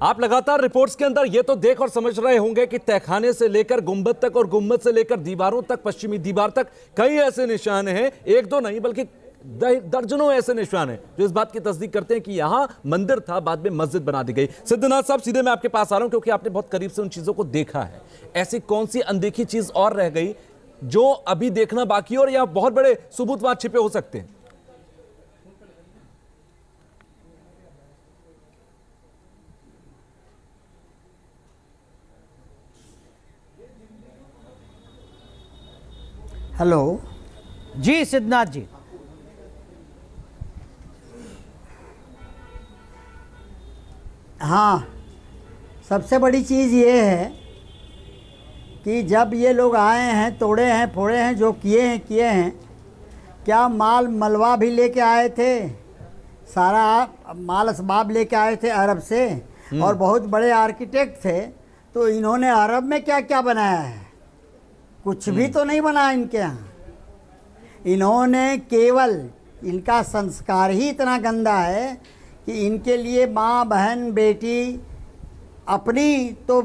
आप लगातार रिपोर्ट्स के अंदर ये तो देख और समझ रहे होंगे कि तहखाने से लेकर गुंबद तक और गुंबद से लेकर दीवारों तक, पश्चिमी दीवार तक कई ऐसे निशान हैं, एक दो नहीं बल्कि दर्जनों ऐसे निशान हैं जो इस बात की तस्दीक करते हैं कि यहां मंदिर था, बाद में मस्जिद बना दी गई। सिद्धनाथ साहब, सीधे मैं आपके पास आ रहा हूं क्योंकि आपने बहुत करीब से उन चीजों को देखा है। ऐसी कौन सी अनदेखी चीज और रह गई जो अभी देखना बाकी और यहां बहुत बड़े सबूत वहां छिपे हो सकते हैं? हेलो जी सिद्धनाथ जी। हाँ, सबसे बड़ी चीज़ ये है कि जब ये लोग आए हैं, तोड़े हैं, फोड़े हैं, जो किए हैं, क्या माल मलबा भी लेके आए थे, सारा माल असबाब लेके आए थे अरब से, और बहुत बड़े आर्किटेक्ट थे, तो इन्होंने अरब में क्या क्या बनाया है? कुछ भी तो नहीं बना इनके यहाँ। इन्होंने केवल, इनका संस्कार ही इतना गंदा है कि इनके लिए माँ, बहन, बेटी अपनी तो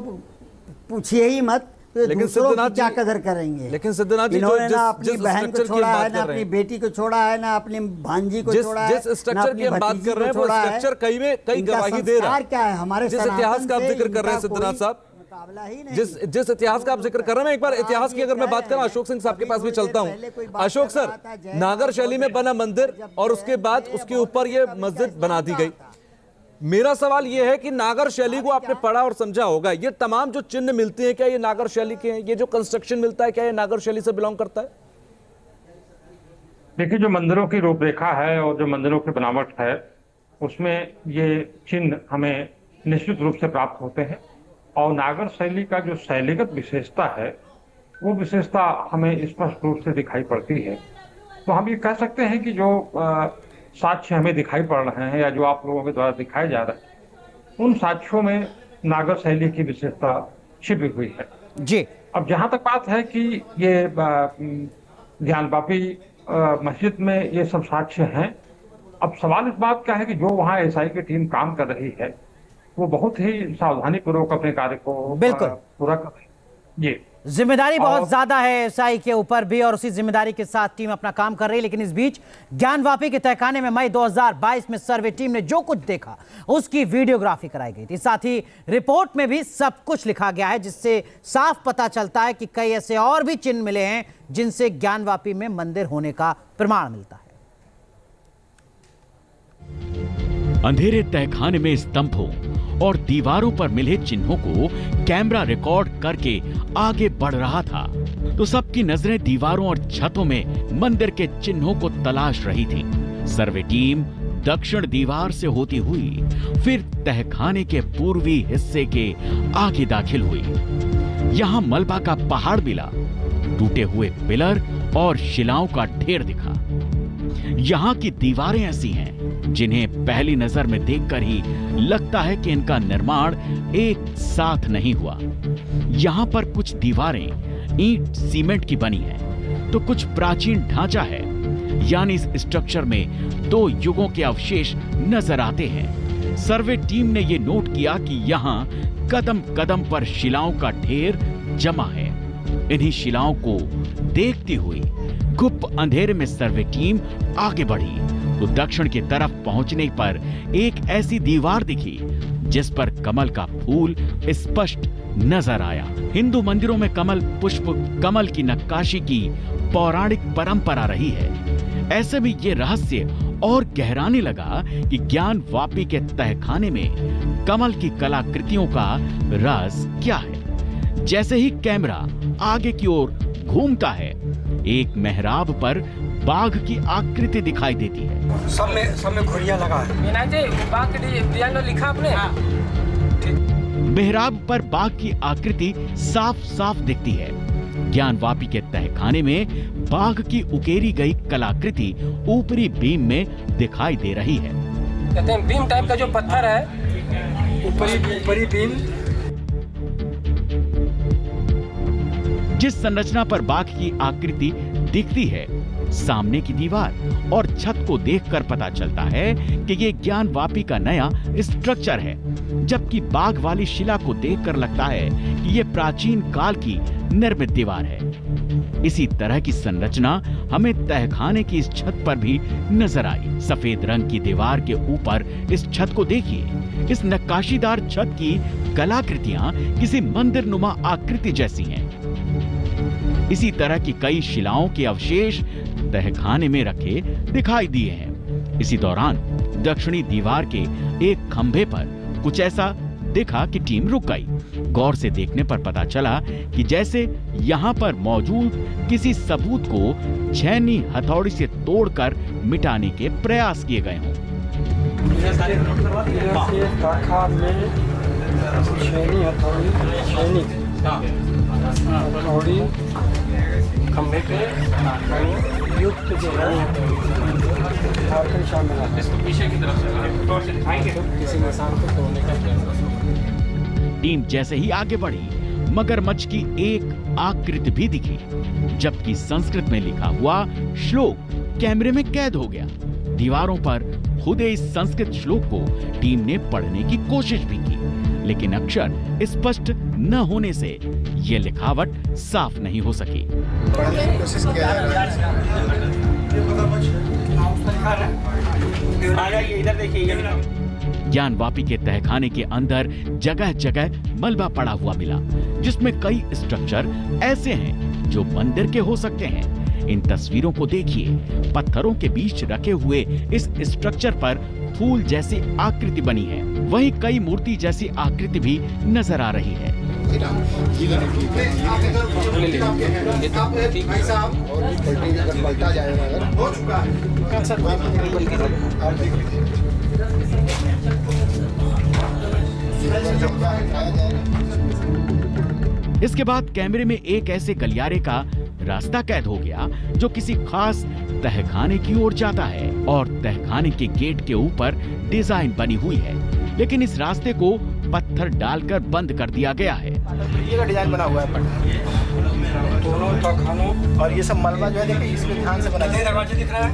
पूछिए ही मत, तो दूसरों की क्या कदर करेंगे। लेकिन सिद्धनाथ जी, इन्होंने ना अपनी बहन को छोड़ा है, ना अपनी बेटी को छोड़ा है, ना अपनी भांजी को छोड़ा है, जिस स्ट्रक्चर की हम बात कर रहे हैं वो स्ट्रक्चर कई गवाही दे रहा है। क्या है हमारे जिस इतिहास का आप जिक्र कर रहे हैं सिद्धनाथ साहब, जिस इतिहास का आप जिक्र कर रहे हैं, मैं एक बार इतिहास की अगर मैं बात करूं, अशोक सिंह साहब के पास भी चलता हूं। अशोक सर, नागर शैली में बना मंदिर और उसके बाद उसके ऊपर ये मस्जिद बना दी गई। मेरा सवाल यह है कि नागर शैली को आपने पढ़ा और समझा होगा, ये तमाम जो चिन्ह मिलते हैं क्या ये नागर शैली के हैं? ये जो कंस्ट्रक्शन मिलता है क्या ये नागर शैली से बिलोंग करता है? देखिए, जो मंदिरों की रूपरेखा है और जो मंदिरों की बनावट है, उसमें ये चिन्ह हमें निश्चित रूप से प्राप्त होते हैं। और नागर शैली का जो शैलीगत विशेषता है, वो विशेषता हमें स्पष्ट रूप से दिखाई पड़ती है। तो हम ये कह सकते हैं कि जो साक्ष्य हमें दिखाई पड़ रहे हैं या जो आप लोगों के द्वारा दिखाए जा रहे हैं, उन साक्ष्यों में नागर शैली की विशेषता छिपी हुई है जी। अब जहाँ तक बात है कि ये ज्ञानवापी मस्जिद में ये सब साक्ष्य हैं, अब सवाल इस बात का है कि जो वहाँ एसआई की टीम काम कर रही है वो बहुत ही सावधानी पूर्वक अपने कार्य को बिल्कुल पूरा कर रही है। जी, जिम्मेदारी बहुत ज्यादा है एसआई के ऊपर भी और उसी जिम्मेदारी के साथ टीम अपना काम कर रही है। लेकिन इस बीच ज्ञानवापी के तहखाने में मई 2022 में सर्वे टीम ने जो कुछ देखा उसकी वीडियोग्राफी कराई गई थी। साथ ही रिपोर्ट में भी सब कुछ लिखा गया है, जिससे साफ पता चलता है कि कई ऐसे और भी चिन्ह मिले हैं जिनसे ज्ञानवापी में मंदिर होने का प्रमाण मिलता है। अंधेरे तहखाने में स्तंभों और दीवारों पर मिले चिन्हों को कैमरा रिकॉर्ड करके आगे बढ़ रहा था तो सबकी नजरें दीवारों और छतों में मंदिर के चिन्हों को तलाश रही थी। सर्वे टीम दक्षिण दीवार से होती हुई फिर तहखाने के पूर्वी हिस्से के आगे दाखिल हुई। यहां मलबा का पहाड़ मिला, टूटे हुए पिलर और शिलाओं का ढेर दिखा। यहां की दीवारें ऐसी हैं जिन्हें पहली नजर में देखकर ही लगता है कि इनका निर्माण एक साथ नहीं हुआ। यहां पर कुछ दीवारें ईंट सीमेंट की बनी हैं, तो कुछ प्राचीन ढांचा है, यानी इस स्ट्रक्चर में 2 युगों के अवशेष नजर आते हैं। सर्वे टीम ने यह नोट किया कि यहां कदम कदम पर शिलाओं का ढेर जमा है। इन्हीं शिलाओं को देखती हुई गुप्त अंधेरे में सर्वे टीम आगे बढ़ी तो दक्षिण की तरफ पहुंचने पर एक ऐसी दीवार दिखी जिस पर कमल का फूल स्पष्ट नजर आया। हिंदू मंदिरों में कमल पुष्प कमल की नक्काशी की पौराणिक परंपरा रही है। ऐसे में ये रहस्य और गहराने लगा कि ज्ञानवापी के तहखाने में कमल की कलाकृतियों का राज क्या है। जैसे ही कैमरा आगे की ओर घूमता है, एक मेहराब पर बाघ की आकृति दिखाई देती है। सब में घुड़िया लगा है। बाघ के डिजाइन लिखा आपने? मेहराब पर बाघ की आकृति साफ साफ दिखती है। ज्ञानवापी के तहखाने में बाघ की उकेरी गई कलाकृति ऊपरी बीम में दिखाई दे रही है। कहते हैं बीम टाइप का जो पत्थर है, ऊपरी बीम। जिस संरचना पर बाघ की आकृति दिखती है सामने की दीवार और छत को देखकर पता चलता है कि ये ज्ञानवापी का नया स्ट्रक्चर है, जबकि बाघ वाली शिला को देखकर लगता है कि ये प्राचीन काल की निर्मित दीवार है। इसी तरह की संरचना हमें तहखाने की इस छत पर भी नजर आई। सफेद रंग की दीवार के ऊपर इस छत को देखिए। इस नक्काशीदार छत की कलाकृतियां किसी मंदिर नुमा आकृति जैसी हैं। इसी तरह की कई शिलाओं के अवशेष तहखाने में रखे दिखाई दिए हैं। इसी दौरान दक्षिणी दीवार के एक खंभे पर कुछ ऐसा दिखा कि टीम रुक गई। गौर से देखने पर पता चला कि जैसे यहाँ पर मौजूद किसी सबूत को छेनी हथौड़ी से तोड़कर मिटाने के प्रयास किए गए हों। खंभे पे युक्त जो है इसको पीछे की तरफ से दिखाएंगे किसी निशान को तोड़ने का प्रयास। टीम जैसे ही आगे बढ़ी, मगरमच्छ की एक आकृति भी दिखी, जबकि संस्कृत में लिखा हुआ श्लोक कैमरे में कैद हो गया। दीवारों पर खुदे इस संस्कृत श्लोक को टीम ने पढ़ने की कोशिश भी की, लेकिन अक्षर स्पष्ट न होने से ये लिखावट साफ नहीं हो सकी। पढ़ने की कोशिश किया इधर देखिए। ज्ञानवापी के तहखाने के अंदर जगह जगह मलबा पड़ा हुआ मिला, जिसमें कई स्ट्रक्चर ऐसे हैं जो मंदिर के हो सकते हैं। इन तस्वीरों को देखिए। पत्थरों के बीच रखे हुए इस स्ट्रक्चर पर फूल जैसी आकृति बनी है। वहीं कई मूर्ति जैसी आकृति भी नजर आ रही है। इसके बाद कैमरे में एक ऐसे गलियारे का रास्ता कैद हो गया जो किसी खास तहखाने की ओर जाता है, और तहखाने के गेट के ऊपर डिजाइन बनी हुई है, लेकिन इस रास्ते को पत्थर डालकर बंद कर दिया गया है। ये का डिजाइन बना हुआ है दोनों तहखानों और ये सब मलबा जो है देखिए इसमें ध्यान से बना दरवाजे दिख रहा है,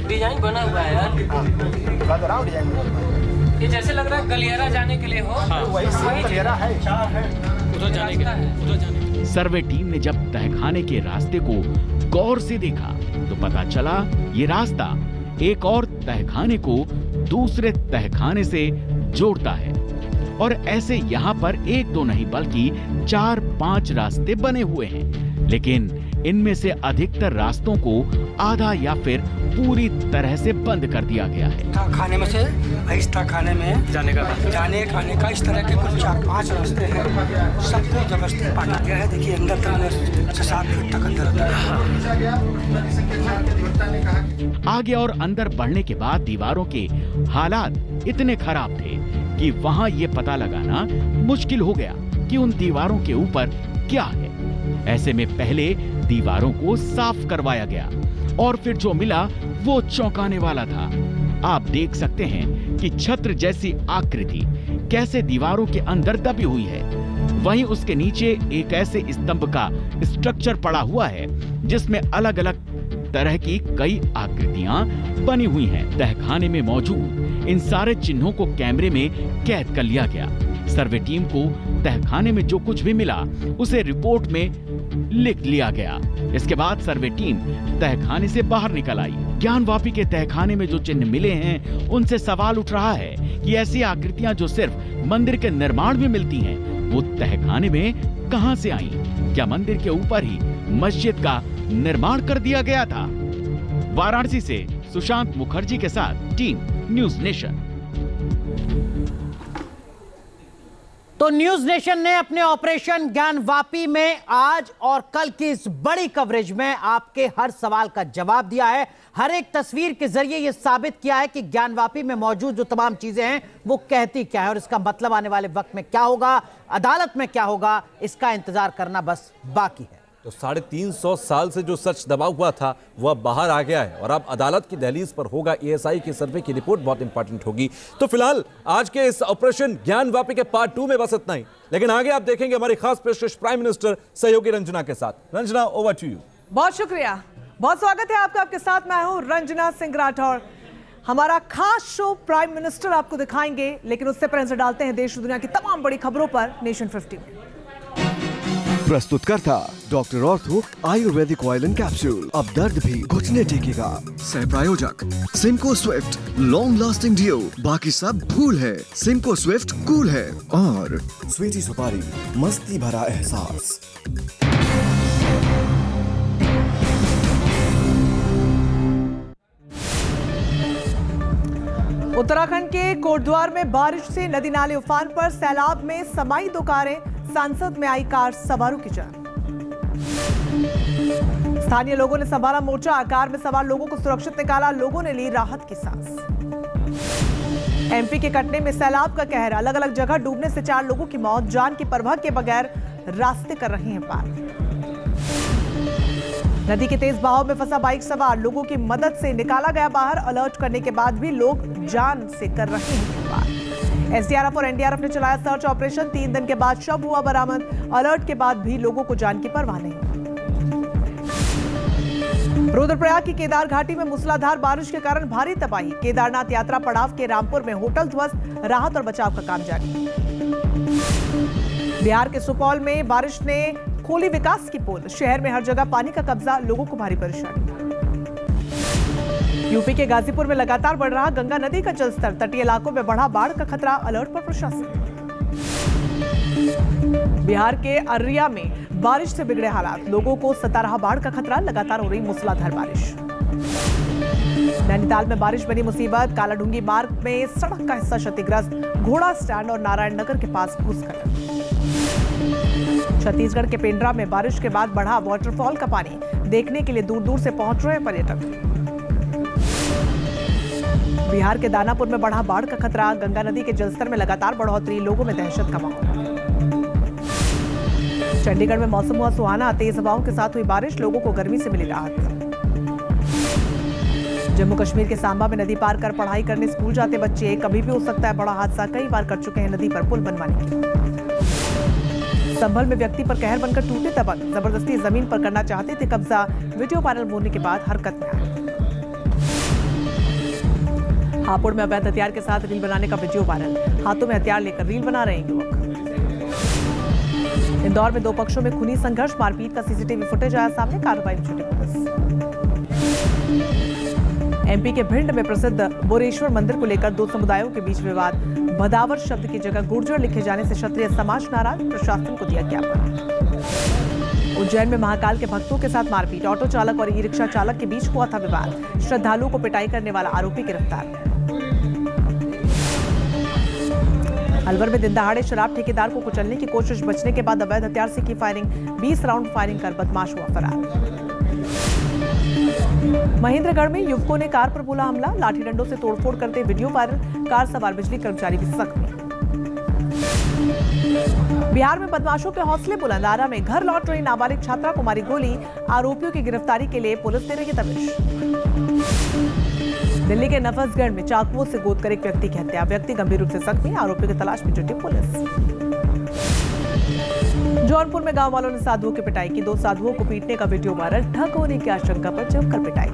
डिजाइन बना हुआ है यार। बनाओ डिजाइन बना हुआ है। ये जैसे लग रहा है गलियारा जाने के लिए हो। वही गलियारा है, उधर जाने के लिए। सर्वे टीम ने जब तहखाने के रास्ते को गौर से देखा तो पता चला ये रास्ता एक और तहखाने को दूसरे तहखाने से जोड़ता है, और ऐसे यहाँ पर एक दो नहीं बल्कि 4-5 रास्ते बने हुए हैं, लेकिन इनमें से अधिकतर रास्तों को आधा या फिर पूरी तरह से बंद कर दिया गया है। खाने में से इस खाने में जाने खाने का इस तरह के कुछ 4-5 रास्ते हैं, सबको जबरदस्ती बांटा गया है। देखिए अंदर तक 6-7 फीट तक अंदर। आगे और अंदर बढ़ने के बाद दीवारों के हालात इतने खराब थे कि वहां ये पता लगाना मुश्किल हो गया कि उन दीवारों के ऊपर क्या है। ऐसे में पहले दीवारों को साफ करवाया गया और फिर जो मिला वो चौंकाने वाला था। आप देख सकते हैं कि छत्र जैसी आकृति कैसे दीवारों के अंदर दबी हुई है। वहीं उसके नीचे एक ऐसे स्तंभ का स्ट्रक्चर पड़ा हुआ है जिसमें अलग अलग तरह की कई आकृतियां बनी हुई हैं। तहखाने में मौजूद इन सारे चिन्हों को कैमरे में कैद कर लिया गया। सर्वे टीम को तहखाने में जो कुछ भी मिला उसे रिपोर्ट में लिख लिया गया। इसके बाद सर्वे टीम तहखाने से बाहर निकल आई। ज्ञानवापी के तहखाने में जो चिन्ह मिले हैं उनसे सवाल उठ रहा है कि ऐसी आकृतियां जो सिर्फ मंदिर के निर्माण में मिलती हैं वो तहखाने में कहां से आई? क्या मंदिर के ऊपर ही मस्जिद का निर्माण कर दिया गया था? वाराणसी से सुशांत मुखर्जी के साथ टीम न्यूज नेशन। तो न्यूज नेशन ने अपने ऑपरेशन ज्ञानवापी में आज और कल की इस बड़ी कवरेज में आपके हर सवाल का जवाब दिया है। हर एक तस्वीर के जरिए यह साबित किया है कि ज्ञानवापी में मौजूद जो तमाम चीजें हैं वो कहती क्या है और इसका मतलब आने वाले वक्त में क्या होगा, अदालत में क्या होगा, इसका इंतजार करना बस बाकी है। तो 350 साल से जो सच दबा हुआ था वह बाहर आ गया है और अब अदालत की दहलीज पर होगा। एएसआई की सर्वे की रिपोर्ट बहुत इंपॉर्टेंट होगी। तो फिलहाल आज के इस ऑपरेशन ज्ञानवापी के पार्ट 2 में बस इतना ही, लेकिन आगे आप देखेंगे हमारी खास पेशकश प्राइम मिनिस्टर सहयोगी रंजना के साथ। Ranjana, over to you. बहुत शुक्रिया, बहुत स्वागत है आपका। आपके साथ मैं हूं रंजना सिंह राठौर। हमारा खास शो प्राइम मिनिस्टर आपको दिखाएंगे, लेकिन उससे पहले नजर डालते हैं देश और दुनिया की तमाम बड़ी खबरों पर नेशन 50 में। प्रस्तुतकर्ता doctor Ortho Ayurvedic oil and capsule. अब दर्द भी घुटने टेकेगा। सह प्रायोजक Simco Swift long lasting deo. बाकी सब भूल है, सिमको स्विफ्ट कूल है। और स्वीटी सुपारी, मस्ती भरा एहसास। उत्तराखंड के कोटद्वार में बारिश से नदी नाले उफान पर, सैलाब में समाई दो कारें, सांसद में आई कार सवारों की जान। स्थानीय लोगों ने संभाला मोर्चा, कार में सवार लोगों को सुरक्षित निकाला, लोगों ने ली राहत की सांस। एमपी के कटनी में सैलाब का कहर, अलग अलग जगह डूबने से 4 लोगों की मौत, जान की परवाह के बगैर रास्ते कर रहे हैं पार। नदी के तेज बहाव में फंसा बाइक सवार, लोगों की मदद से निकाला गया बाहर, अलर्ट करने के बाद भी लोग जान से कर रहे हैं पार। एसडीआरएफ और एनडीआरएफ ने चलाया सर्च ऑपरेशन, 3 दिन के बाद शव हुआ बरामद, अलर्ट के बाद भी लोगों को जान की परवाह नहीं। रुद्रप्रयाग की केदार घाटी में मूसलाधार बारिश के कारण भारी तबाही, केदारनाथ यात्रा पड़ाव के रामपुर में होटल ध्वस्त, राहत और बचाव का काम जारी। बिहार के सुपौल में बारिश ने खोली विकास की पोल, शहर में हर जगह पानी का कब्जा, लोगों को भारी परेशानी। यूपी के गाजीपुर में लगातार बढ़ रहा गंगा नदी का जलस्तर, तटीय इलाकों में बढ़ा बाढ़ का खतरा, अलर्ट पर प्रशासन। बिहार के अररिया में बारिश से बिगड़े हालात, लोगों को सता रहा बाढ़ का खतरा, लगातार हो रही मूसलाधार बारिश। नैनीताल में बारिश बनी मुसीबत, कालाढूंगी मार्ग में सड़क का हिस्सा क्षतिग्रस्त, घोड़ा स्टैंड और नारायण नगर के पास भूस्खलन। छत्तीसगढ़ के पेंड्रा में बारिश के बाद बढ़ा वाटरफॉल का पानी, देखने के लिए दूर दूर से पहुंच रहे पर्यटक। बिहार के दानापुर में बढ़ा बाढ़ का खतरा, गंगा नदी के जलस्तर में लगातार बढ़ोतरी, लोगों में दहशत का माहौल। चंडीगढ़ में मौसम हुआ सुहाना, तेज हवाओं के साथ हुई बारिश, लोगों को गर्मी से मिली राहत। जम्मू कश्मीर के सांबा में नदी पार कर पढ़ाई करने स्कूल जाते बच्चे, कभी भी हो सकता है बड़ा हादसा, कई बार कर चुके हैं नदी पर पुल बनवाने की। संभल में व्यक्ति पर कहर बनकर टूटे तबक, जबरदस्ती जमीन पर करना चाहते थे कब्जा, वीडियो वायरल होने के बाद हरकत में आए। हापुड़ में अवैध हथियार के साथ रील बनाने का वीडियो वायरल, हाथों में हथियार लेकर रील बना रहे हैं युवक। इंदौर में 2 पक्षों में खूनी संघर्ष, मारपीट का सीसीटीवी फुटेज आया सामने, कार्रवाई में जुटी पुलिस। एमपी के भिंड में प्रसिद्ध बोरेश्वर मंदिर को लेकर 2 समुदायों के बीच विवाद, भदावर शब्द की जगह गुर्जर लिखे जाने से क्षत्रिय समाज नाराज, प्रशासन को दिया ज्ञापन। उज्जैन में महाकाल के भक्तों के साथ मारपीट, ऑटो चालक और ई रिक्शा चालक के बीच हुआ था विवाद, श्रद्धालुओं को पिटाई करने वाला आरोपी गिरफ्तार। अलवर में दिन दहाड़े शराब ठेकेदार को कुचलने की कोशिश, बचने के बाद अवैध हथियार से की फायरिंग, 20 राउंड फायरिंग कर बदमाश हुआ फरार। महेंद्रगढ़ में युवकों ने कार पर बोला हमला, लाठी डंडों से तोड़फोड़ करते वीडियो वायरल, कार सवार बिजली कर्मचारी भी जख्मी। बिहार में बदमाशों के हौसले बुलंद, आरा में घर लौट रही नाबालिग छात्रा को मारी गोली, आरोपियों की गिरफ्तारी के लिए पुलिस दे रही तविश। दिल्ली के नफसगंज में चाकुओं से गोद कर एक व्यक्ति की हत्या, व्यक्ति गंभीर रूप से जख्मी, आरोपियों की तलाश में जुटी पुलिस। जौनपुर में गांव वालों ने साधुओं की पिटाई की, 2 साधुओं को पीटने का वीडियो वायरल, ठग होने की आशंका पर जमकर पिटाई।